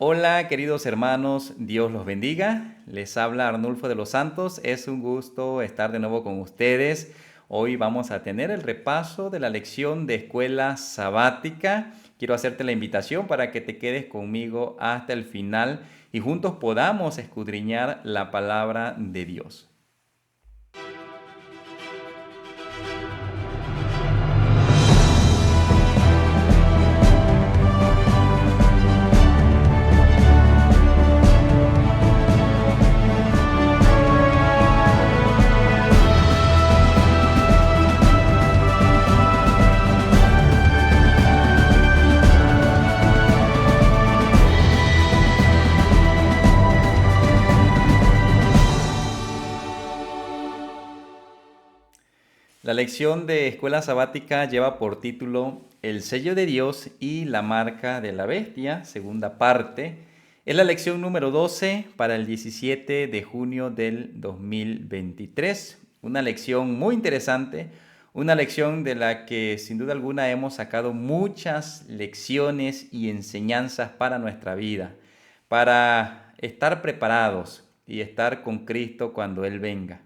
Hola queridos hermanos, Dios los bendiga. Les habla Arnulfo de los Santos. Es un gusto estar de nuevo con ustedes. Hoy vamos a tener el repaso de la lección de escuela sabática. Quiero hacerte la invitación para que te quedes conmigo hasta el final y juntos podamos escudriñar la palabra de Dios. La lección de escuela sabática lleva por título El sello de Dios y la marca de la bestia, segunda parte. Es la lección número 12 para el 17 de junio del 2023. Una lección muy interesante, una lección de la que sin duda alguna hemos sacado muchas lecciones y enseñanzas para nuestra vida, para estar preparados y estar con Cristo cuando Él venga.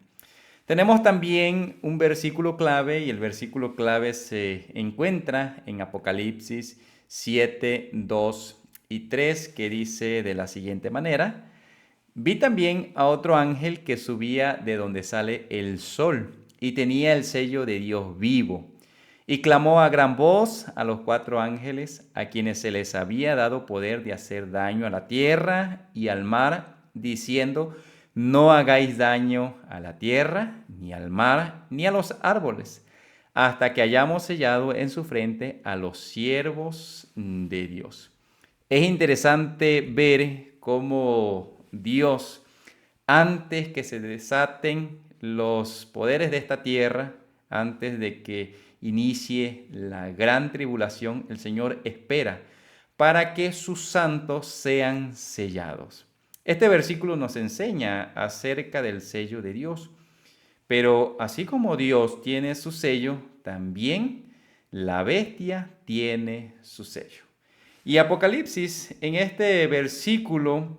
Tenemos también un versículo clave y el versículo clave se encuentra en Apocalipsis 7, 2 y 3 que dice de la siguiente manera: Vi también a otro ángel que subía de donde sale el sol y tenía el sello de Dios vivo. Y clamó a gran voz a los cuatro ángeles a quienes se les había dado poder de hacer daño a la tierra y al mar, diciendo: No hagáis daño a la tierra, ni al mar, ni a los árboles, hasta que hayamos sellado en su frente a los siervos de Dios. Es interesante ver cómo Dios, antes que se desaten los poderes de esta tierra, antes de que inicie la gran tribulación, el Señor espera para que sus santos sean sellados. Este versículo nos enseña acerca del sello de Dios, pero así como Dios tiene su sello, también la bestia tiene su sello. Y Apocalipsis en este versículo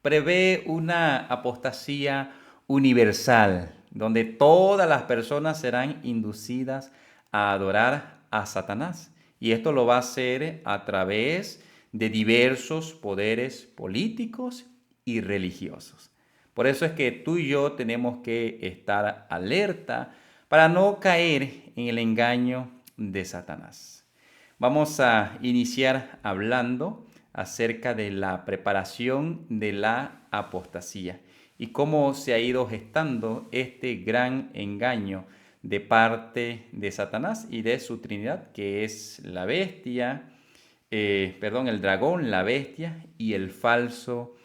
prevé una apostasía universal, donde todas las personas serán inducidas a adorar a Satanás. Y esto lo va a hacer a través de diversos poderes políticos y religiosos. Por eso es que tú y yo tenemos que estar alerta para no caer en el engaño de Satanás. Vamos a iniciar hablando acerca de la preparación de la apostasía y cómo se ha ido gestando este gran engaño de parte de Satanás y de su Trinidad, que es la bestia, el dragón, la bestia y el falso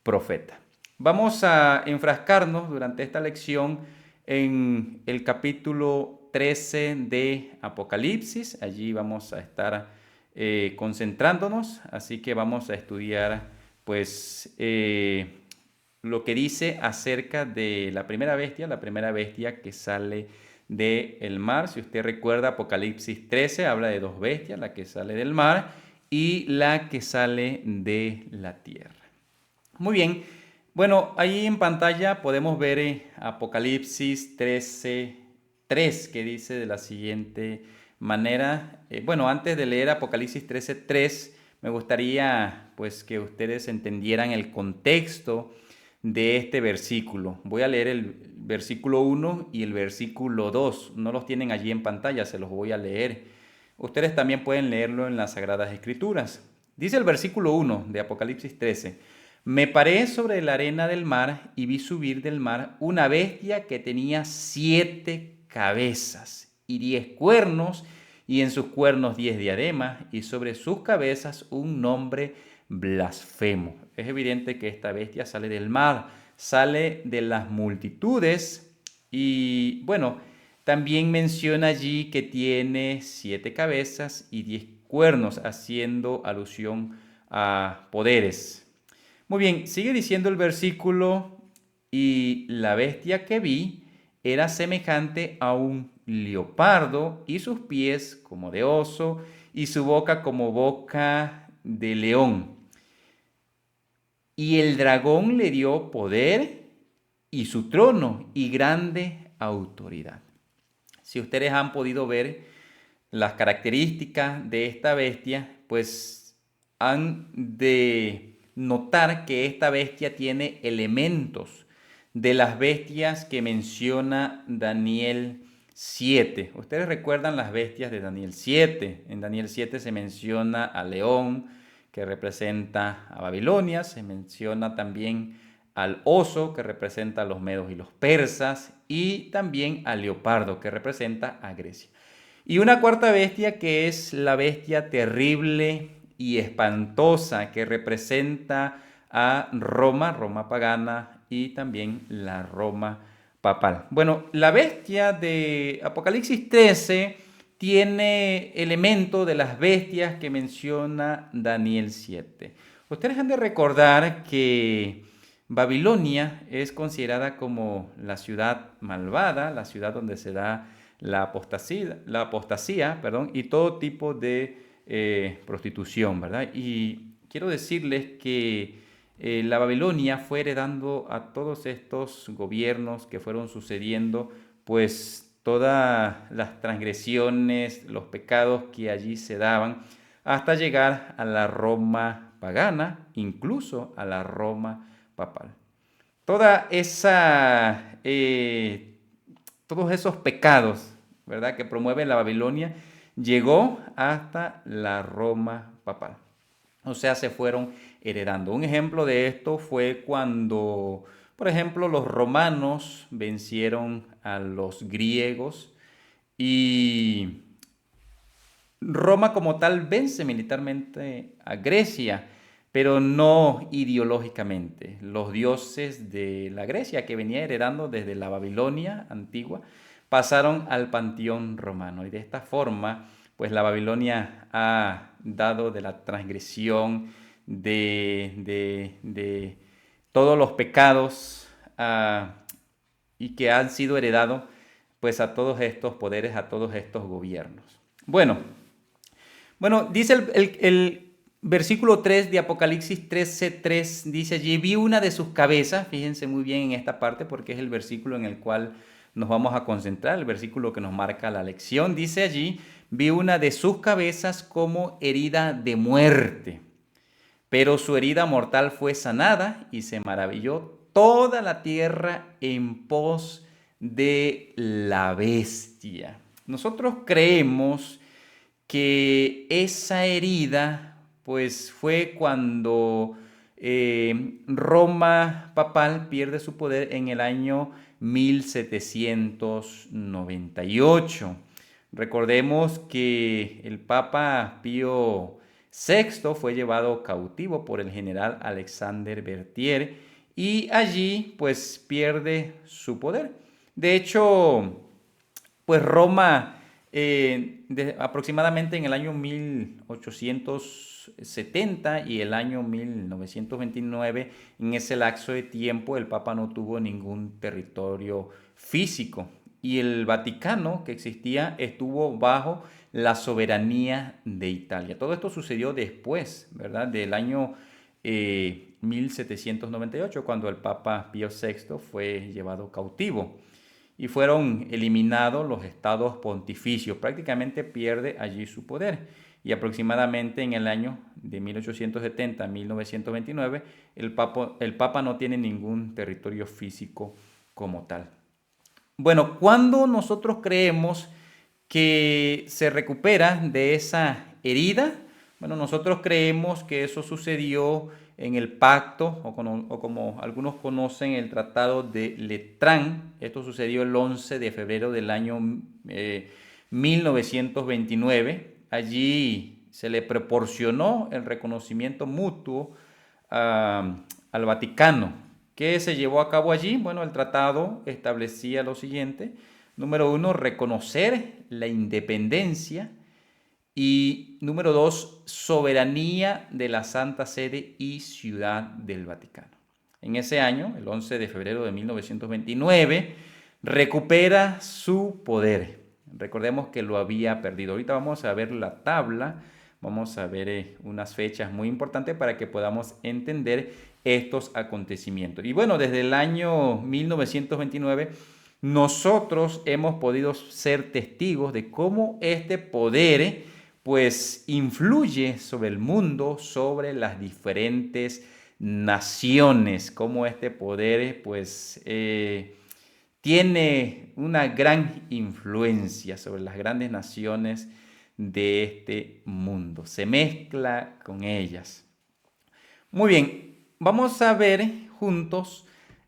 profeta. Vamos a enfrascarnos durante esta lección en el capítulo 13 de Apocalipsis. Allí vamos a estar concentrándonos, así que vamos a estudiar lo que dice acerca de la primera bestia que sale del mar. Si usted recuerda, Apocalipsis 13 habla de dos bestias, la que sale del mar y la que sale de la tierra. Muy bien, bueno, ahí en pantalla podemos ver Apocalipsis 13:3 que dice de la siguiente manera. Antes de leer Apocalipsis 13:3, me gustaría pues que ustedes entendieran el contexto de este versículo. Voy a leer el versículo 1 y el versículo 2. No los tienen allí en pantalla, se los voy a leer. Ustedes también pueden leerlo en las Sagradas Escrituras. Dice el versículo 1 de Apocalipsis 13: Me paré sobre la arena del mar y vi subir del mar una bestia que tenía 7 cabezas y 10 cuernos, y en sus cuernos 10 diademas, y sobre sus cabezas un nombre blasfemo. Es evidente que esta bestia sale del mar, sale de las multitudes, y también menciona allí que tiene 7 cabezas y 10 cuernos, haciendo alusión a poderes. Muy bien, sigue diciendo el versículo: y la bestia que vi era semejante a un leopardo, y sus pies como de oso, y su boca como boca de león. y el dragón le dio poder y su trono y grande autoridad. Si ustedes han podido ver las características de esta bestia, pues han de notar que esta bestia tiene elementos de las bestias que menciona Daniel 7. Ustedes recuerdan las bestias de Daniel 7. En Daniel 7 se menciona al león, que representa a Babilonia, se menciona también al oso, que representa a los medos y los persas, y también al leopardo, que representa a Grecia. Y una cuarta bestia, que es la bestia terrible y espantosa, que representa a Roma, Roma pagana, y también la Roma papal. Bueno, la bestia de Apocalipsis 13 tiene elementos de las bestias que menciona Daniel 7. Ustedes han de recordar que Babilonia es considerada como la ciudad malvada, la ciudad donde se da la apostasía, y todo tipo de prostitución, ¿verdad? Y quiero decirles que la Babilonia fue heredando a todos estos gobiernos que fueron sucediendo, pues todas las transgresiones, los pecados que allí se daban, hasta llegar a la Roma pagana, incluso a la Roma papal. Toda esa, todos esos pecados, ¿verdad?, que promueve la Babilonia, llegó hasta la Roma papal. O sea, se fueron heredando. Un ejemplo de esto fue cuando, por ejemplo, los romanos vencieron a los griegos y Roma como tal vence militarmente a Grecia, pero no ideológicamente. Los dioses de la Grecia que venía heredando desde la Babilonia antigua pasaron al panteón romano y de esta forma pues la Babilonia ha dado de la transgresión de todos los pecados y que han sido heredados pues a todos estos poderes, a todos estos gobiernos. Bueno, dice el versículo 3 de Apocalipsis 13:3, dice allí, vi una de sus cabezas, fíjense muy bien en esta parte porque es el versículo en el cual nos vamos a concentrar, el versículo que nos marca la lección, dice allí, vi una de sus cabezas como herida de muerte, pero su herida mortal fue sanada y se maravilló toda la tierra en pos de la bestia. Nosotros creemos que esa herida pues fue cuando Roma papal pierde su poder en el año 1798. Recordemos que el Papa Pío VI fue llevado cautivo por el general Alexander Berthier y allí pues pierde su poder. De hecho, pues Roma aproximadamente en el año 1870 y el año 1929, en ese lapso de tiempo el Papa no tuvo ningún territorio físico y el Vaticano que existía estuvo bajo la soberanía de Italia. Todo esto sucedió después, ¿verdad?, del año 1798, cuando el Papa Pío VI fue llevado cautivo y fueron eliminados los estados pontificios. Prácticamente pierde allí su poder. Y aproximadamente en el año de 1870 a 1929, el Papa no tiene ningún territorio físico como tal. Bueno, cuando nosotros creemos que se recupera de esa herida, bueno, nosotros creemos que eso sucedió en el pacto, o como algunos conocen, el Tratado de Letrán. Esto sucedió el 11 de febrero del año 1929. Allí se le proporcionó el reconocimiento mutuo al Vaticano. ¿Qué se llevó a cabo allí? Bueno, el tratado establecía lo siguiente. Número 1, reconocer la independencia. Y número 2, soberanía de la Santa Sede y Ciudad del Vaticano. En ese año, el 11 de febrero de 1929, recupera su poder. Recordemos que lo había perdido. Ahorita vamos a ver la tabla, Vamos a ver unas fechas muy importantes para que podamos entender estos acontecimientos. Y bueno, desde el año 1929 nosotros hemos podido ser testigos de cómo este poder pues influye sobre el mundo, sobre las diferentes naciones, cómo este poder pues tiene una gran influencia sobre las grandes naciones de este mundo, se mezcla con ellas. Muy bien, vamos a ver juntos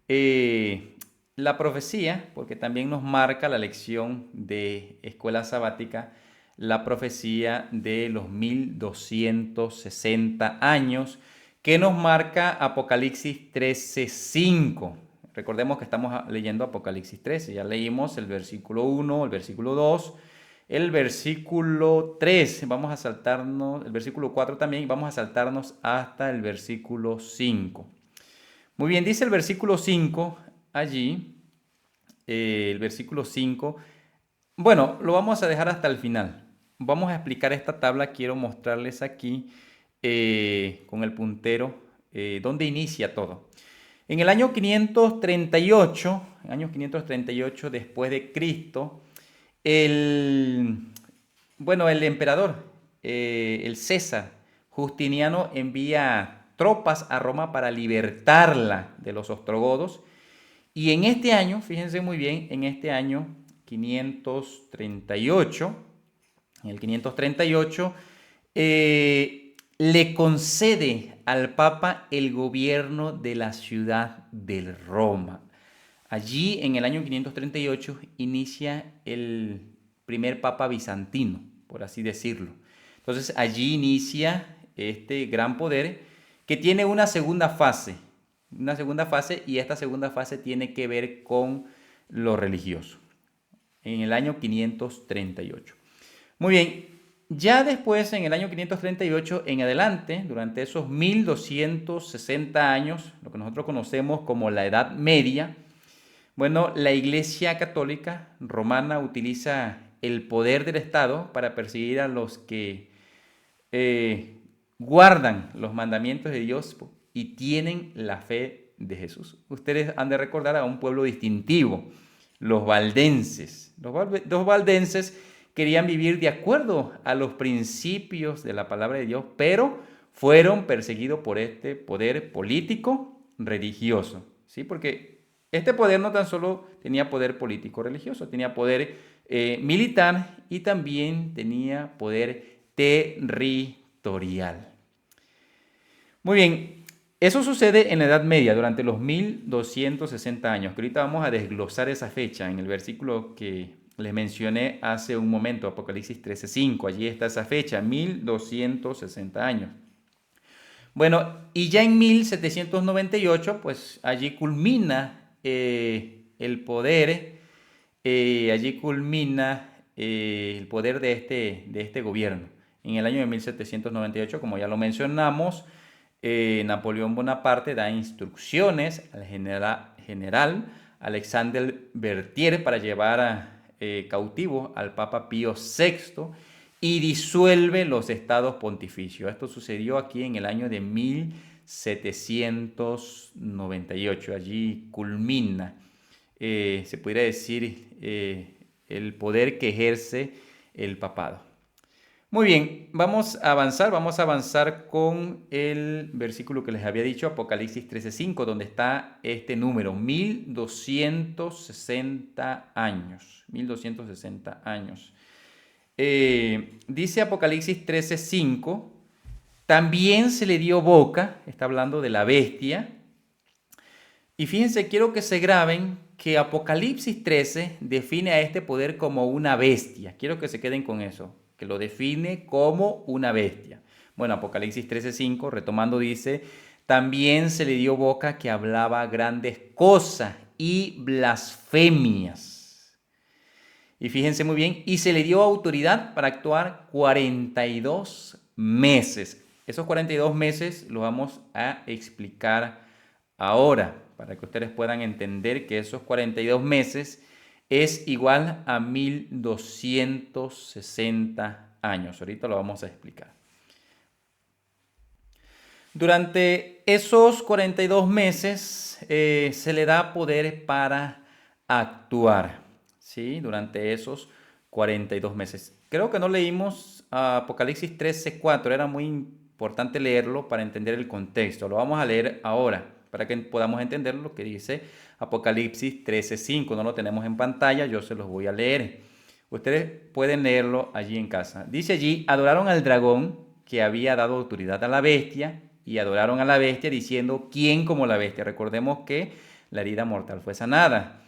la profecía, porque también nos marca la lección de escuela sabática, la profecía de los 1260 años, que nos marca Apocalipsis 13:5. Recordemos que estamos leyendo Apocalipsis 13, ya leímos el versículo 1, el versículo 2, el versículo 3, vamos a saltarnos, el versículo 4 también, y vamos a saltarnos hasta el versículo 5. Muy bien, dice el versículo 5 allí, el versículo 5, bueno, lo vamos a dejar hasta el final. Vamos a explicar esta tabla, quiero mostrarles aquí con el puntero dónde inicia todo. En el año 538, después de Cristo, el emperador, el César Justiniano, envía tropas a Roma para libertarla de los ostrogodos. Y en este año, fíjense muy bien, en este año 538, en el 538, le concede al Papa el gobierno de la ciudad de Roma. Allí, en el año 538, inicia el primer Papa bizantino, por así decirlo. Entonces, allí inicia este gran poder que tiene una segunda fase, y esta segunda fase tiene que ver con lo religioso, en el año 538. Muy bien, ya después, en el año 538 en adelante, durante esos 1260 años, lo que nosotros conocemos como la Edad Media, bueno, la Iglesia Católica Romana utiliza el poder del Estado para perseguir a los que guardan los mandamientos de Dios y tienen la fe de Jesús. Ustedes han de recordar a un pueblo distintivo, los valdenses. Los valdenses querían vivir de acuerdo a los principios de la palabra de Dios, pero fueron perseguidos por este poder político religioso, ¿sí? Porque este poder no tan solo tenía poder político religioso, tenía poder militar y también tenía poder territorial. Muy bien, eso sucede en la Edad Media, durante los 1260 años, que ahorita vamos a desglosar esa fecha en el versículo que les mencioné hace un momento, Apocalipsis 13:5, allí está esa fecha, 1260 años. Bueno, y ya en 1798, pues allí culmina el poder, el poder de este gobierno. En el año de 1798, como ya lo mencionamos, Napoleón Bonaparte da instrucciones al general Alexander Berthier para llevar cautivo al Papa Pío VI y disuelve los estados pontificios. Esto sucedió aquí en el año de 1798. Allí culmina, se podría decir, el poder que ejerce el papado. Muy bien, vamos a avanzar con el versículo que les había dicho, Apocalipsis 13:5, donde está este número, 1260 años. 1260 años. Dice Apocalipsis 13:5, también se le dio boca, está hablando de la bestia. Y fíjense, quiero que se graben que Apocalipsis 13 define a este poder como una bestia. Quiero que se queden con eso, que lo define como una bestia. Bueno, Apocalipsis 13:5, retomando, dice, también se le dio boca que hablaba grandes cosas y blasfemias. Y fíjense muy bien, y se le dio autoridad para actuar 42 meses. Esos 42 meses los vamos a explicar ahora, para que ustedes puedan entender que esos 42 meses es igual a 1260 años. Ahorita lo vamos a explicar. Durante esos 42 meses se le da poder para actuar, ¿sí? Durante esos 42 meses. Creo que no leímos Apocalipsis 13:4, era muy importante leerlo para entender el contexto. Lo vamos a leer ahora para que podamos entender lo que dice Apocalipsis 13:5. No lo tenemos en pantalla, yo se los voy a leer. Ustedes pueden leerlo allí en casa. Dice allí, adoraron al dragón que había dado autoridad a la bestia y adoraron a la bestia diciendo, ¿quién como la bestia? Recordemos que la herida mortal fue sanada.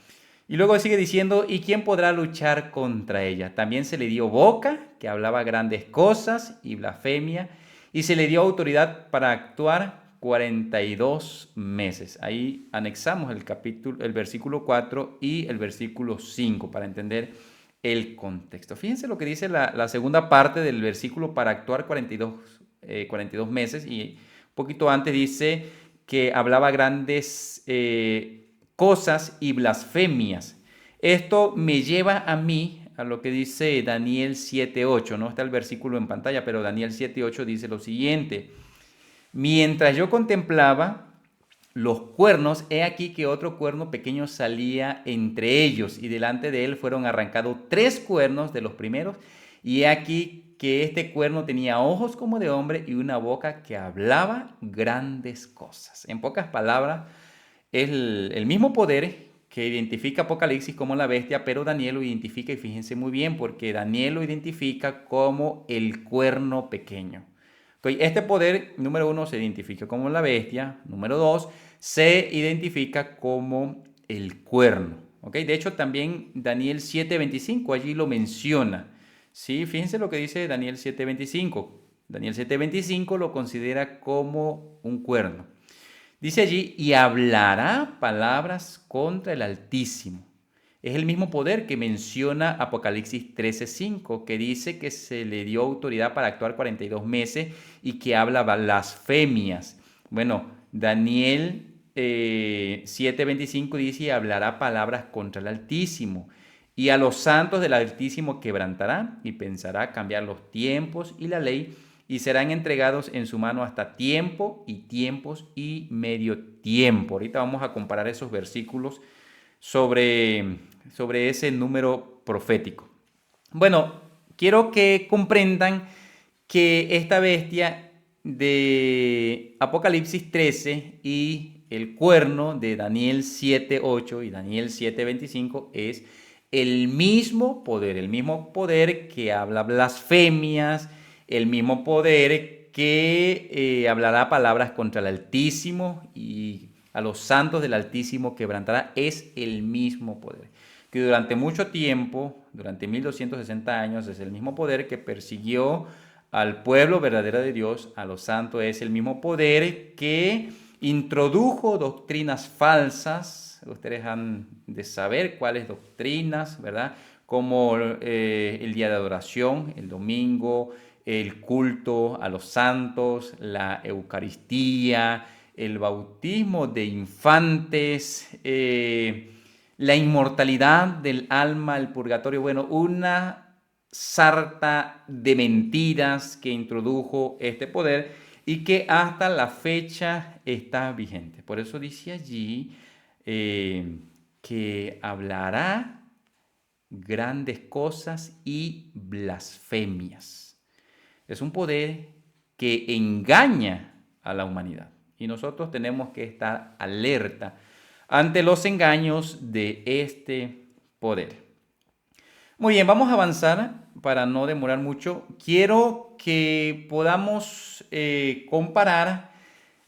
Y luego sigue diciendo, ¿y quién podrá luchar contra ella? También se le dio boca, que hablaba grandes cosas y blasfemia, y se le dio autoridad para actuar 42 meses. Ahí anexamos el versículo 4 y el versículo 5 para entender el contexto. Fíjense lo que dice la segunda parte del versículo para actuar 42 meses, y un poquito antes dice que hablaba grandes cosas y blasfemias. Esto me lleva a mí a lo que dice Daniel 7:8. No está el versículo en pantalla, pero Daniel 7:8 dice lo siguiente. Mientras yo contemplaba los cuernos, he aquí que otro cuerno pequeño salía entre ellos, y delante de él fueron arrancados 3 cuernos de los primeros, y he aquí que este cuerno tenía ojos como de hombre y una boca que hablaba grandes cosas. En pocas palabras, es el mismo poder que identifica Apocalipsis como la bestia, pero Daniel lo identifica, y fíjense muy bien, porque Daniel lo identifica como el cuerno pequeño. Este poder, número 1, se identifica como la bestia. Número 2, se identifica como el cuerno. De hecho, también Daniel 7:25 allí lo menciona. ¿Sí? Fíjense lo que dice Daniel 7:25. Daniel 7:25 lo considera como un cuerno. Dice allí, y hablará palabras contra el Altísimo. Es el mismo poder que menciona Apocalipsis 13:5, que dice que se le dio autoridad para actuar 42 meses y que habla blasfemias. Bueno, Daniel 7:25 dice, y hablará palabras contra el Altísimo. Y a los santos del Altísimo quebrantará y pensará cambiar los tiempos y la ley, y serán entregados en su mano hasta tiempo y tiempos y medio tiempo. Ahorita vamos a comparar esos versículos sobre ese número profético. Bueno, quiero que comprendan que esta bestia de Apocalipsis 13 y el cuerno de Daniel 7:8 y Daniel 7:25 es el mismo poder que habla blasfemias, el mismo poder que hablará palabras contra el Altísimo y a los santos del Altísimo quebrantará. Es el mismo poder que durante mucho tiempo, durante 1260 años, es el mismo poder que persiguió al pueblo verdadero de Dios, a los santos. Es el mismo poder que introdujo doctrinas falsas. Ustedes han de saber cuáles doctrinas, ¿verdad? Como el día de adoración, el domingo, el culto a los santos, la Eucaristía, el bautismo de infantes, la inmortalidad del alma, el purgatorio. Bueno, una sarta de mentiras que introdujo este poder y que hasta la fecha está vigente. Por eso dice allí que hablará grandes cosas y blasfemias. Es un poder que engaña a la humanidad y nosotros tenemos que estar alerta ante los engaños de este poder. Muy bien, vamos a avanzar para no demorar mucho. Quiero que podamos comparar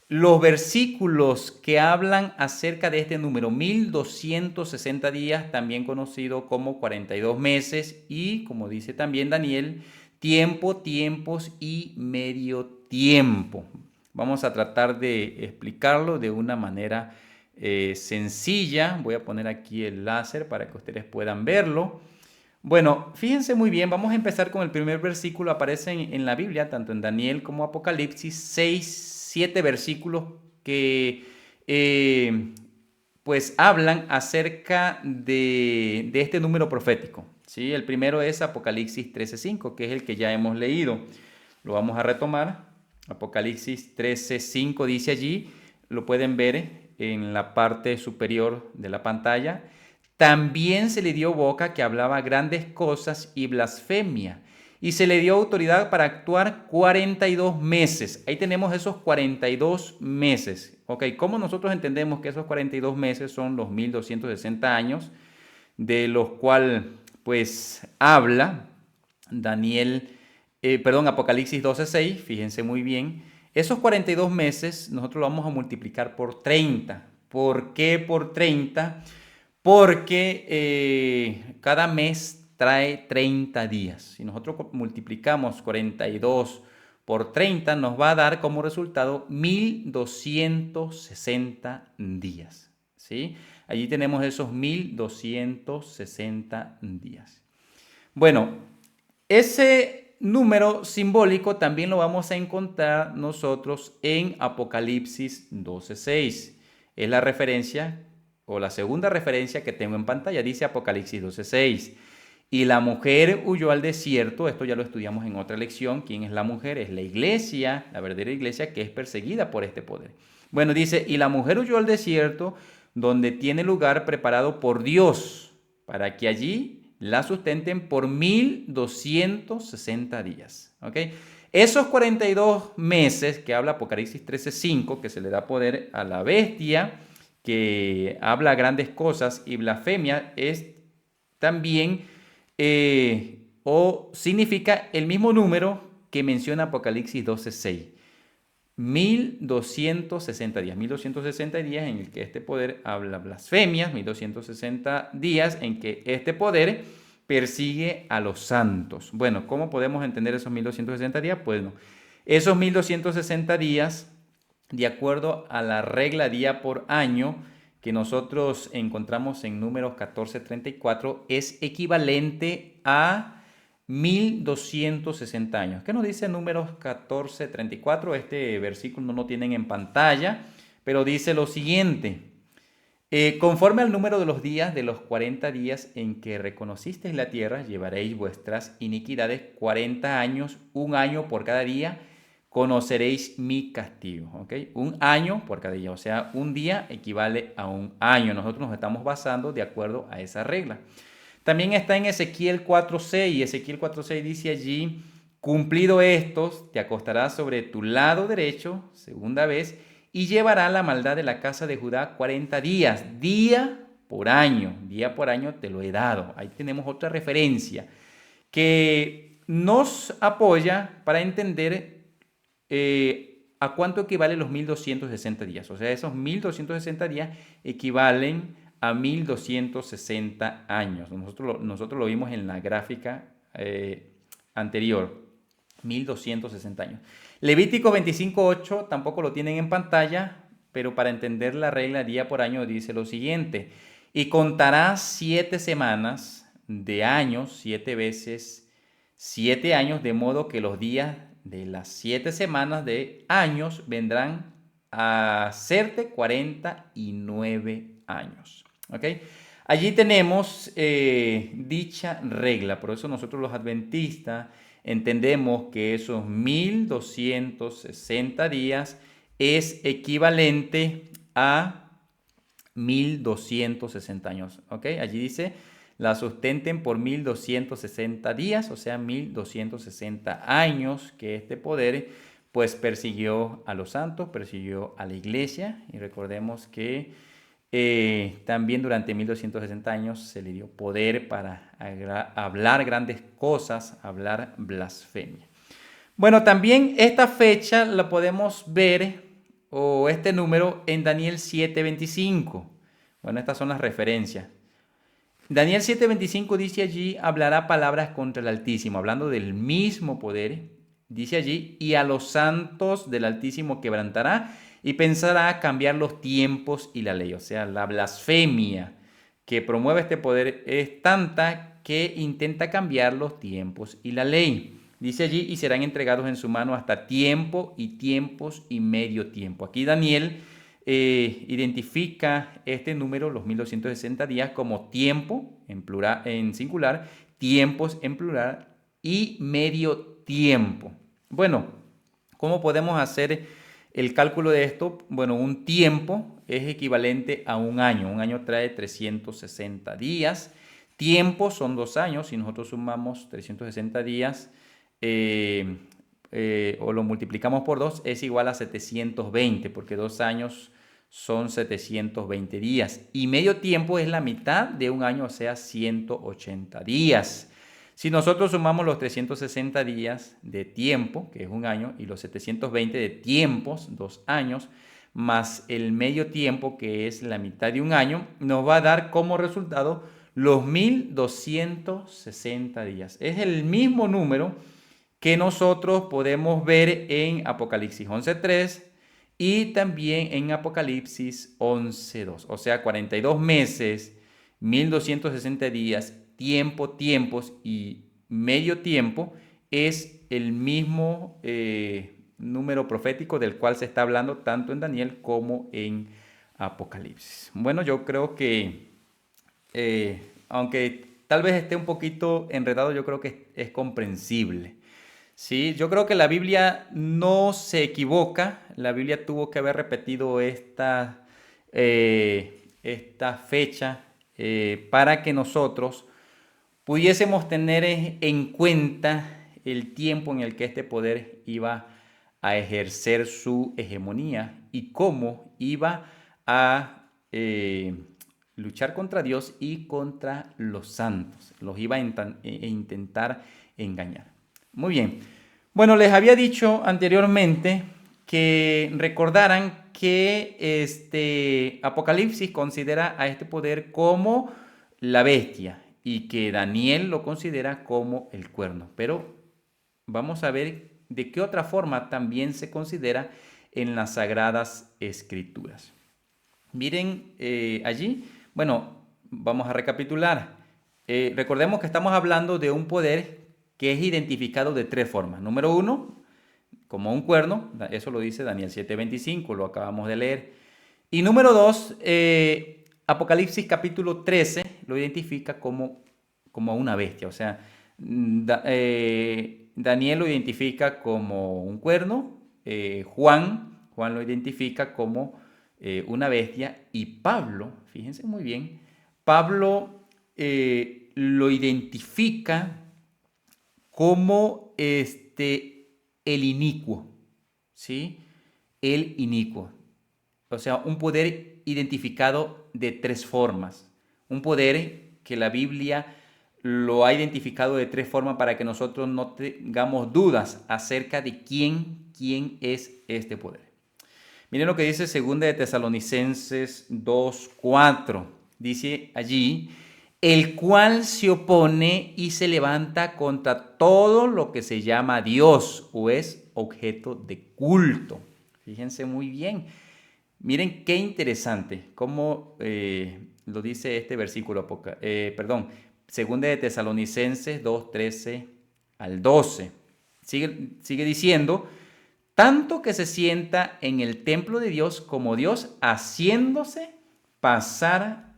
los versículos que hablan acerca de este número, 1260 días, también conocido como 42 meses, y como dice también Daniel, tiempo, tiempos y medio tiempo. Vamos a tratar de explicarlo de una manera sencilla. Voy a poner aquí el láser para que ustedes puedan verlo. Bueno, fíjense muy bien, vamos a empezar con el primer versículo. Aparece en la Biblia, tanto en Daniel como Apocalipsis, 7 versículos que pues hablan acerca de este número profético. ¿Sí? El primero es Apocalipsis 13:5, que es el que ya hemos leído. Lo vamos a retomar. Apocalipsis 13:5 dice allí, lo pueden ver en la parte superior de la pantalla. También se le dio boca que hablaba grandes cosas y blasfemia. Y se le dio autoridad para actuar 42 meses. Ahí tenemos esos 42 meses. Ok, ¿cómo nosotros entendemos que esos 42 meses son los 1260 años de los cuales pues habla Apocalipsis 12:6, fíjense muy bien. Esos 42 meses nosotros lo vamos a multiplicar por 30. ¿Por qué por 30? Porque cada mes trae 30 días. Si nosotros multiplicamos 42 por 30, nos va a dar como resultado 1260 días. ¿Sí? Allí tenemos esos 1260 días. Bueno, ese número simbólico también lo vamos a encontrar nosotros en Apocalipsis 12:6. Es la referencia o la segunda referencia que tengo en pantalla. Dice Apocalipsis 12:6. Y la mujer huyó al desierto. Esto ya lo estudiamos en otra lección. ¿Quién es la mujer? Es la iglesia, la verdadera iglesia que es perseguida por este poder. Bueno, dice, y la mujer huyó al desierto donde tiene lugar preparado por Dios para que allí la sustenten por 1260 días. ¿Ok? Esos 42 meses que habla Apocalipsis 13:5, que se le da poder a la bestia, que habla grandes cosas y blasfemia, es también o significa el mismo número que menciona Apocalipsis 12:6. 1260 días, 1260 días en el que este poder habla blasfemias, 1260 días en que este poder persigue a los santos. Bueno, ¿cómo podemos entender esos 1260 días? Pues no. Esos 1260 días, de acuerdo a la regla día por año que nosotros encontramos en Números 14:34, es equivalente a 1260 años. ¿Qué nos dice Números 14:34? Este versículo no lo tienen en pantalla, pero dice lo siguiente. Conforme al número de los días de los 40 días en que reconocisteis la tierra, llevaréis vuestras iniquidades 40 años, un año por cada día, conoceréis mi castigo. ¿Ok? Un año por cada día, o sea, un día equivale a un año. Nosotros nos estamos basando de acuerdo a esa regla. También está en Ezequiel 4:6, y Ezequiel 4:6 dice allí, cumplido estos, te acostarás sobre tu lado derecho, segunda vez, y llevará la maldad de la casa de Judá 40 días, día por año te lo he dado. Ahí tenemos otra referencia que nos apoya para entender a cuánto equivalen los 1260 días. O sea, esos 1260 días equivalen a 1260 años. Nosotros lo vimos en la gráfica anterior, 1260 años. Levítico 25:8 tampoco lo tienen en pantalla, pero para entender la regla día por año dice lo siguiente: y contarás 7 semanas de años, 7 veces 7 años, de modo que los días de las 7 semanas de años vendrán a hacerte 49 años. ¿Ok? Allí tenemos dicha regla. Por eso nosotros los adventistas entendemos que esos 1260 días es equivalente a 1260 años. ¿Ok? Allí dice, la sustenten por 1260 días, o sea, 1260 años que este poder pues persiguió a los santos, persiguió a la iglesia. Y recordemos que también durante 1260 años se le dio poder para hablar grandes cosas, hablar blasfemia. Bueno, también esta fecha la podemos ver, o este número, en Daniel 7:25. Bueno, estas son las referencias. Daniel 7:25 dice allí, hablará palabras contra el Altísimo, hablando del mismo poder. Dice allí, y a los santos del Altísimo quebrantará y pensará cambiar los tiempos y la ley. O sea, la blasfemia que promueve este poder es tanta que intenta cambiar los tiempos y la ley. Dice allí, y serán entregados en su mano hasta tiempo y tiempos y medio tiempo. Aquí Daniel identifica este número, los 1260 días, como tiempo en plural, en singular, tiempos en plural y medio tiempo. Bueno, ¿Cómo podemos hacer el cálculo de esto? Bueno, un tiempo es equivalente a un año. Un año trae 360 días. Tiempo son 2 años. Si nosotros sumamos 360 días o lo multiplicamos por 2, es igual a 720, porque 2 años son 720 días. Y medio tiempo es la mitad de un año, o sea, 180 días. Si nosotros sumamos los 360 días de tiempo, que es un año, y los 720 de tiempos, 2 años, más el medio tiempo, que es la mitad de un año, nos va a dar como resultado los 1260 días. Es el mismo número que nosotros podemos ver en Apocalipsis 11:3 y también en Apocalipsis 11:2. O sea, 42 meses, 1260 días, tiempos y medio tiempo es el mismo número profético del cual se está hablando tanto en Daniel como en Apocalipsis. Bueno, yo creo que aunque tal vez esté un poquito enredado, yo creo que es comprensible. Sí, yo creo que la Biblia no se equivoca. La Biblia tuvo que haber repetido esta fecha para que nosotros pudiésemos tener en cuenta el tiempo en el que este poder iba a ejercer su hegemonía y cómo iba a luchar contra Dios y contra los santos. Los iba a intentar engañar. Muy bien. Bueno, les había dicho anteriormente que recordaran que Apocalipsis considera a este poder como la bestia y que Daniel lo considera como el cuerno. Pero vamos a ver de qué otra forma también se considera en las Sagradas Escrituras. Miren allí, bueno, vamos a recapitular. Recordemos que estamos hablando de un poder que es identificado de 3 formas. Número 1, como un cuerno, eso lo dice Daniel 7:25, lo acabamos de leer. Y número 2, Apocalipsis capítulo 13 lo identifica como una bestia, o sea, Daniel lo identifica como un cuerno, Juan lo identifica como una bestia y Pablo, fíjense muy bien, Pablo lo identifica como el inicuo, ¿sí? El inicuo. O sea, un poder identificado de 3 formas. Un poder que la Biblia lo ha identificado de 3 formas para que nosotros no tengamos dudas acerca de quién es este poder. Miren lo que dice 2 de Tesalonicenses 2:4. Dice allí, el cual se opone y se levanta contra todo lo que se llama Dios o es objeto de culto. Fíjense muy bien. Miren qué interesante cómo lo dice este versículo, 2 de Tesalonicenses 2:13 al 12. Sigue diciendo, tanto que se sienta en el templo de Dios como Dios haciéndose pasar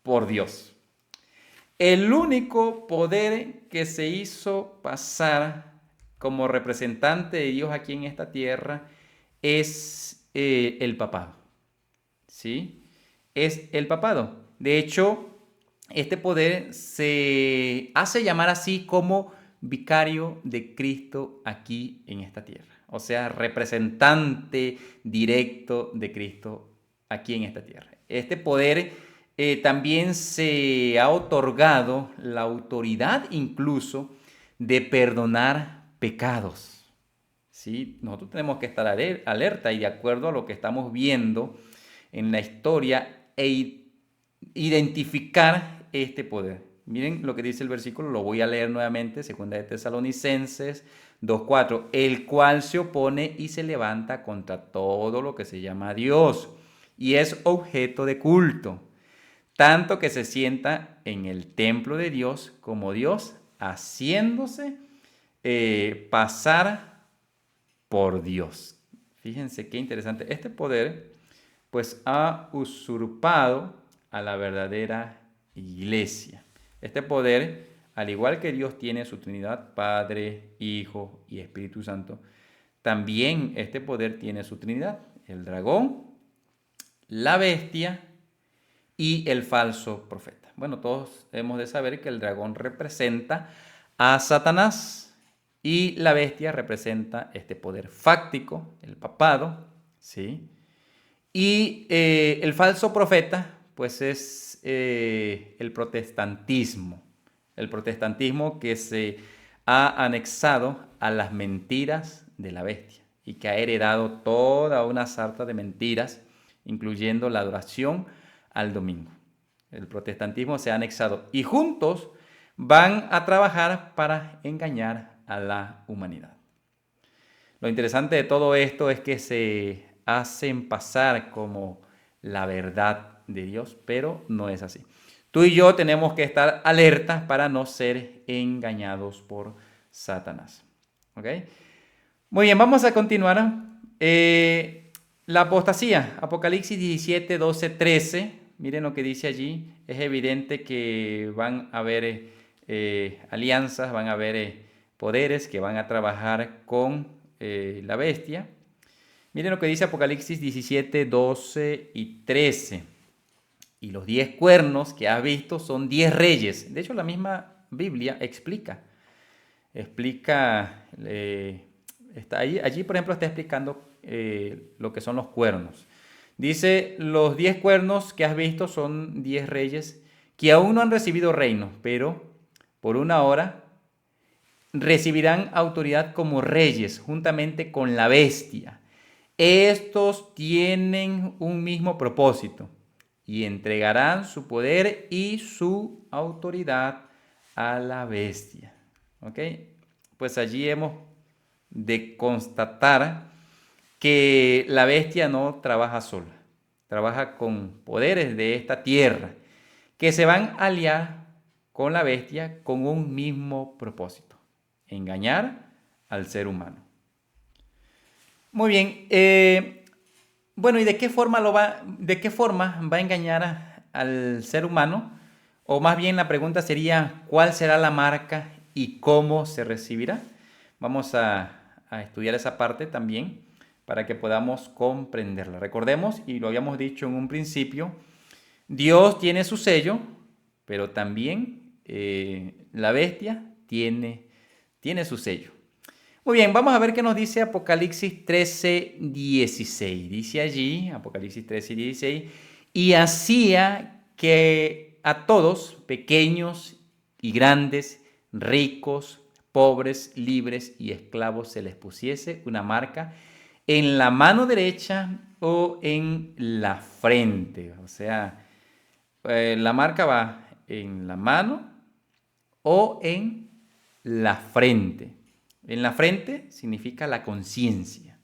por Dios. El único poder que se hizo pasar como representante de Dios aquí en esta tierra es el papado. ¿Sí? Es el papado. De hecho, este poder se hace llamar así como vicario de Cristo aquí en esta tierra. O sea, representante directo de Cristo aquí en esta tierra. Este poder también se ha otorgado la autoridad incluso de perdonar pecados. ¿Sí? Nosotros tenemos que estar alerta y de acuerdo a lo que estamos viendo en la historia e identificar este poder. Miren lo que dice el versículo, lo voy a leer nuevamente, 2 de Tesalonicenses 2:4, el cual se opone y se levanta contra todo lo que se llama Dios y es objeto de culto, tanto que se sienta en el templo de Dios como Dios, haciéndose pasar por Dios. Fíjense qué interesante. Este poder pues ha usurpado a la verdadera iglesia. Este poder, al igual que Dios tiene su Trinidad, Padre, Hijo y Espíritu Santo, también este poder tiene su trinidad: el dragón, la bestia y el falso profeta. Bueno, todos hemos de saber que el dragón representa a Satanás y la bestia representa este poder fáctico, el papado, ¿sí? Y el falso profeta, pues es el protestantismo que se ha anexado a las mentiras de la bestia y que ha heredado toda una sarta de mentiras, incluyendo la adoración al domingo. El protestantismo se ha anexado y juntos van a trabajar para engañar a la humanidad. Lo interesante de todo esto es que se hacen pasar como la verdad de Dios, pero no es así. Tú y yo tenemos que estar alertas para no ser engañados por Satanás. ¿Ok? Muy bien, vamos a continuar. La apostasía, Apocalipsis 17, 12, 13. Miren lo que dice allí. Es evidente que van a haber alianzas, van a haber poderes que van a trabajar con la bestia. Miren lo que dice Apocalipsis 17, 12 y 13. Y los 10 cuernos que has visto son 10 reyes. De hecho, la misma Biblia explica, está allí, por ejemplo, está explicando lo que son los cuernos. Dice, los 10 cuernos que has visto son 10 reyes que aún no han recibido reino, pero por una hora recibirán autoridad como reyes juntamente con la bestia. Estos tienen un mismo propósito y entregarán su poder y su autoridad a la bestia. ¿Ok? Pues allí hemos de constatar que la bestia no trabaja sola, trabaja con poderes de esta tierra que se van a aliar con la bestia con un mismo propósito: engañar al ser humano. Muy bien, bueno, ¿y de qué forma va a engañar al ser humano? O más bien la pregunta sería, ¿cuál será la marca y cómo se recibirá? Vamos a estudiar esa parte también para que podamos comprenderla. Recordemos, y lo habíamos dicho en un principio, Dios tiene su sello, pero también la bestia tiene su sello. Muy bien, vamos a ver qué nos dice Apocalipsis 13, 16. Dice allí, Apocalipsis 13, 16, y hacía que a todos, pequeños y grandes, ricos, pobres, libres y esclavos, se les pusiese una marca en la mano derecha o en la frente. O sea, la marca va en la mano o en la frente. En la frente significa la conciencia.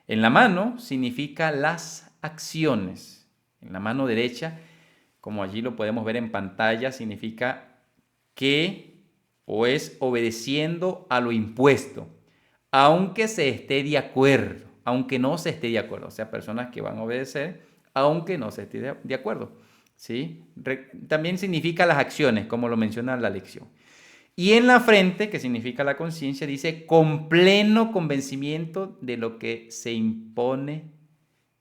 En la mano significa las acciones. En la mano derecha, como allí lo podemos ver en pantalla, significa que o es obedeciendo a lo impuesto, aunque se esté de acuerdo, aunque no se esté de acuerdo. O sea, personas que van a obedecer aunque no se esté de acuerdo. ¿Sí? También significa las acciones, como lo menciona la lección. Y en la frente, que significa la conciencia, dice con pleno convencimiento de lo que se impone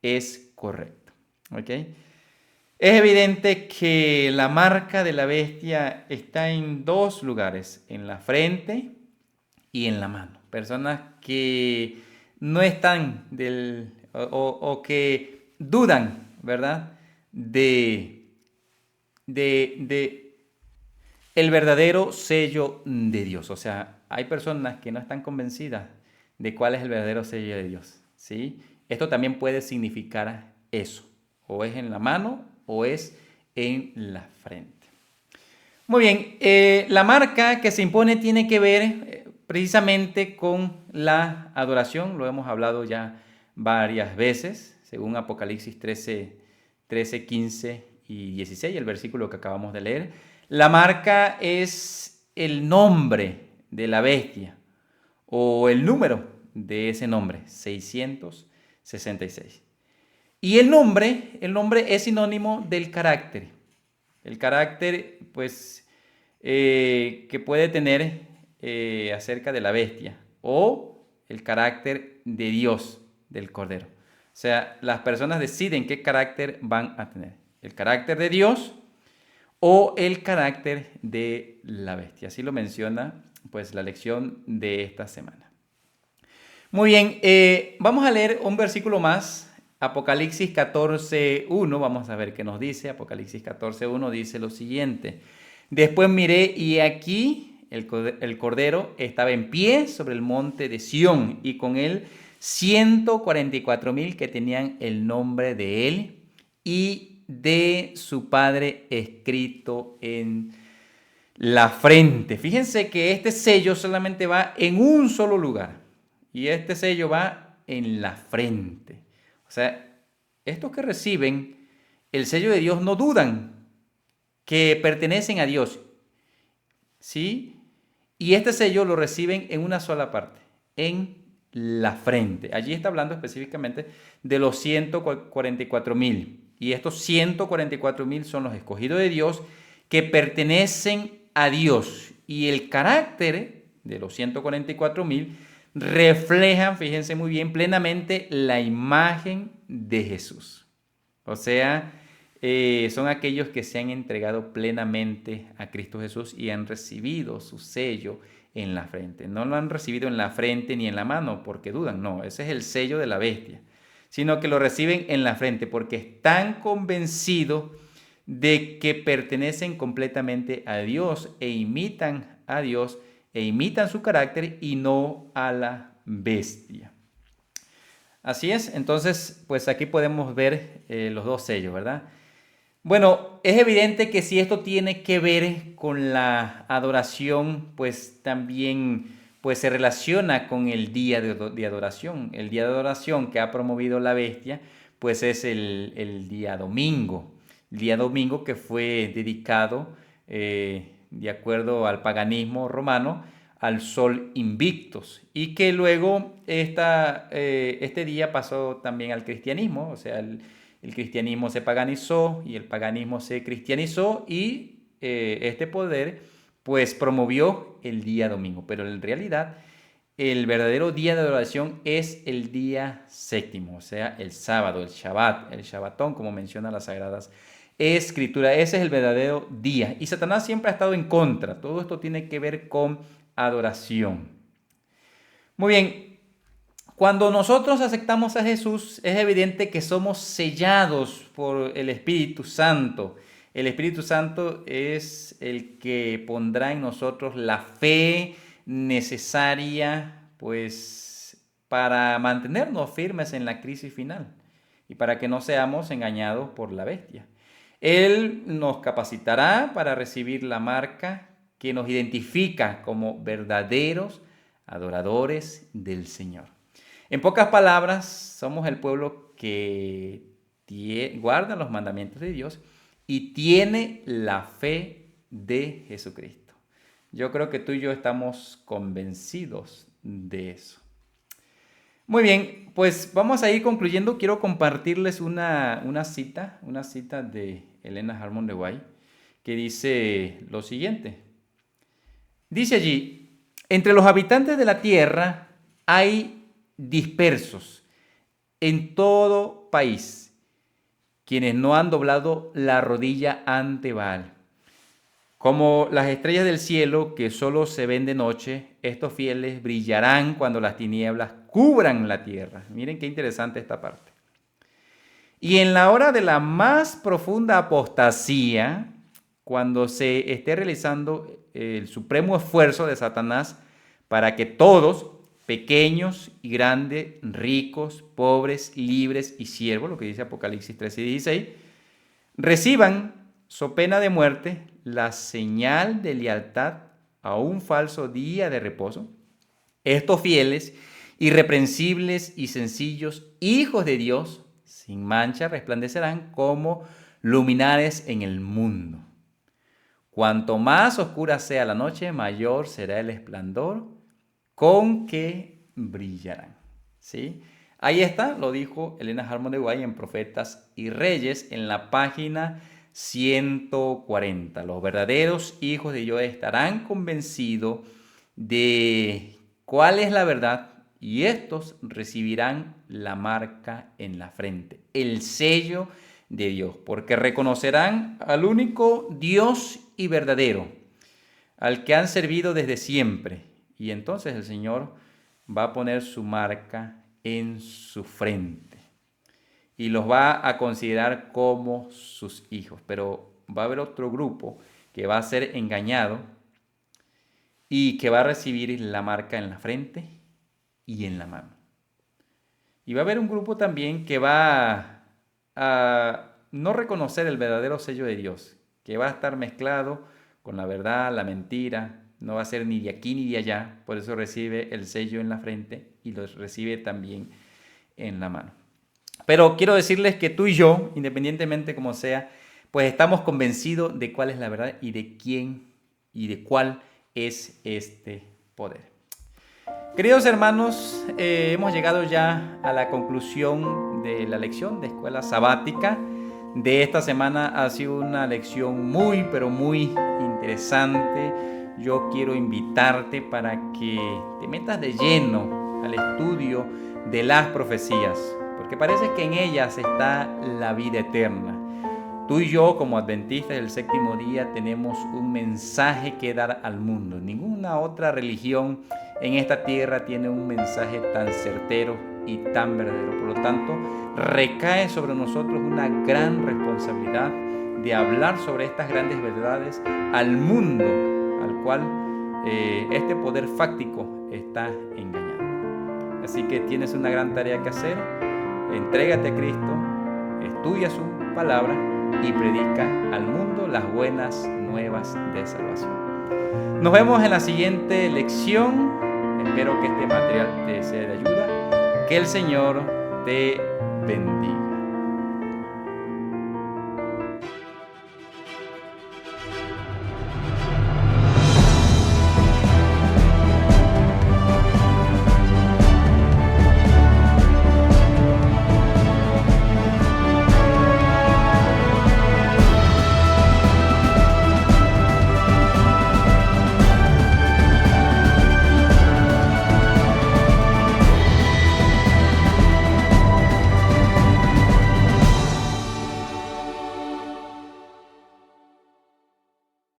es correcto. ¿Ok? Es evidente que la marca de la bestia está en dos lugares, en la frente y en la mano. Personas que no están o que dudan, ¿verdad? De el verdadero sello de Dios. O sea, hay personas que no están convencidas de cuál es el verdadero sello de Dios, ¿sí? Esto también puede significar eso. O es en la mano o es en la frente. Muy bien, la marca que se impone tiene que ver precisamente con la adoración. Lo hemos hablado ya varias veces, según Apocalipsis 13, 15 y 16, el versículo que acabamos de leer. La marca es el nombre de la bestia o el número de ese nombre, 666. Y el nombre es sinónimo del carácter. El carácter, pues, que puede tener acerca de la bestia o el carácter de Dios del Cordero. O sea, las personas deciden qué carácter van a tener. El carácter de Dios o el carácter de la bestia. Así lo menciona pues la lección de esta semana. Muy bien, vamos a leer un versículo más. Apocalipsis 14:1, vamos a ver qué nos dice. Apocalipsis 14:1 dice lo siguiente. Después miré y aquí el Cordero estaba en pie sobre el monte de Sión y con él 144,000 que tenían el nombre de él y de su Padre escrito en la frente. Fíjense que este sello solamente va en un solo lugar y este sello va en la frente. O sea, estos que reciben el sello de Dios no dudan que pertenecen a Dios, ¿sí? Y este sello lo reciben en una sola parte, en la frente. Allí está hablando específicamente de los 144,000. Y estos 144,000 son los escogidos de Dios que pertenecen a Dios. Y el carácter de los 144,000 reflejan, fíjense muy bien, plenamente la imagen de Jesús. O sea, son aquellos que se han entregado plenamente a Cristo Jesús y han recibido su sello en la frente. No lo han recibido en la frente ni en la mano porque dudan, no, ese es el sello de la bestia, sino que lo reciben en la frente porque están convencidos de que pertenecen completamente a Dios e imitan a Dios e imitan su carácter y no a la bestia. Así es, entonces pues aquí podemos ver los dos sellos, ¿verdad? Bueno, es evidente que si esto tiene que ver con la adoración, pues también pues se relaciona con el día de adoración. El día de adoración que ha promovido la bestia, pues es el día domingo. El día domingo que fue dedicado, de acuerdo al paganismo romano, al sol Invictus. Y que luego este día pasó también al cristianismo, o sea, el cristianismo se paganizó y el paganismo se cristianizó y este poder pues promovió el día domingo. Pero en realidad el verdadero día de adoración es el día séptimo, o sea, el sábado, el Shabbat, el Shabbatón, como menciona las Sagradas Escrituras. Ese es el verdadero día. Y Satanás siempre ha estado en contra. Todo esto tiene que ver con adoración. Muy bien. Cuando nosotros aceptamos a Jesús, es evidente que somos sellados por el Espíritu Santo. El Espíritu Santo es el que pondrá en nosotros la fe necesaria, pues, para mantenernos firmes en la crisis final y para que no seamos engañados por la bestia. Él nos capacitará para recibir la marca que nos identifica como verdaderos adoradores del Señor. En pocas palabras, somos el pueblo que guarda los mandamientos de Dios y tiene la fe de Jesucristo. Yo creo que tú y yo estamos convencidos de eso. Muy bien, pues vamos a ir concluyendo. Quiero compartirles una cita de Elena Harmon de White, que dice lo siguiente. Dice allí, entre los habitantes de la tierra hay dispersos en todo país, quienes no han doblado la rodilla ante Baal. Como las estrellas del cielo que solo se ven de noche, estos fieles brillarán cuando las tinieblas cubran la tierra. Miren qué interesante esta parte. Y en la hora de la más profunda apostasía, cuando se esté realizando el supremo esfuerzo de Satanás para que todos, pequeños y grandes, ricos, pobres, libres y siervos, lo que dice Apocalipsis 13:16, reciban, so pena de muerte, la señal de lealtad a un falso día de reposo. Estos fieles, irreprensibles y sencillos hijos de Dios, sin mancha, resplandecerán como luminares en el mundo. Cuanto más oscura sea la noche, mayor será el esplendor con que brillarán. ¿Sí? Ahí está, lo dijo Elena Harmon de White en Profetas y Reyes en la página 140. Los verdaderos hijos de Dios estarán convencidos de cuál es la verdad y estos recibirán la marca en la frente, el sello de Dios, porque reconocerán al único Dios y verdadero, al que han servido desde siempre. Y entonces el Señor va a poner su marca en su frente y los va a considerar como sus hijos. Pero va a haber otro grupo que va a ser engañado y que va a recibir la marca en la frente y en la mano. Y va a haber un grupo también que va a no reconocer el verdadero sello de Dios, que va a estar mezclado con la verdad, la mentira, no va a ser ni de aquí ni de allá, por eso recibe el sello en la frente y lo recibe también en la mano. Pero quiero decirles que tú y yo, independientemente como sea, pues estamos convencidos de cuál es la verdad y de quién y de cuál es este poder. Queridos hermanos, hemos llegado ya a la conclusión de la lección de escuela sabática de esta semana. Ha sido una lección muy, pero muy interesante. Yo quiero invitarte para que te metas de lleno al estudio de las profecías, porque parece que en ellas está la vida eterna. Tú y yo, como adventistas del séptimo día, tenemos un mensaje que dar al mundo. Ninguna otra religión en esta tierra tiene un mensaje tan certero y tan verdadero. Por lo tanto, recae sobre nosotros una gran responsabilidad de hablar sobre estas grandes verdades al mundo, al cual este poder fáctico está engañando. Así que tienes una gran tarea que hacer. Entrégate a Cristo, estudia su palabra y predica al mundo las buenas nuevas de salvación. Nos vemos en la siguiente lección. Espero que este material te sea de ayuda. Que el Señor te bendiga.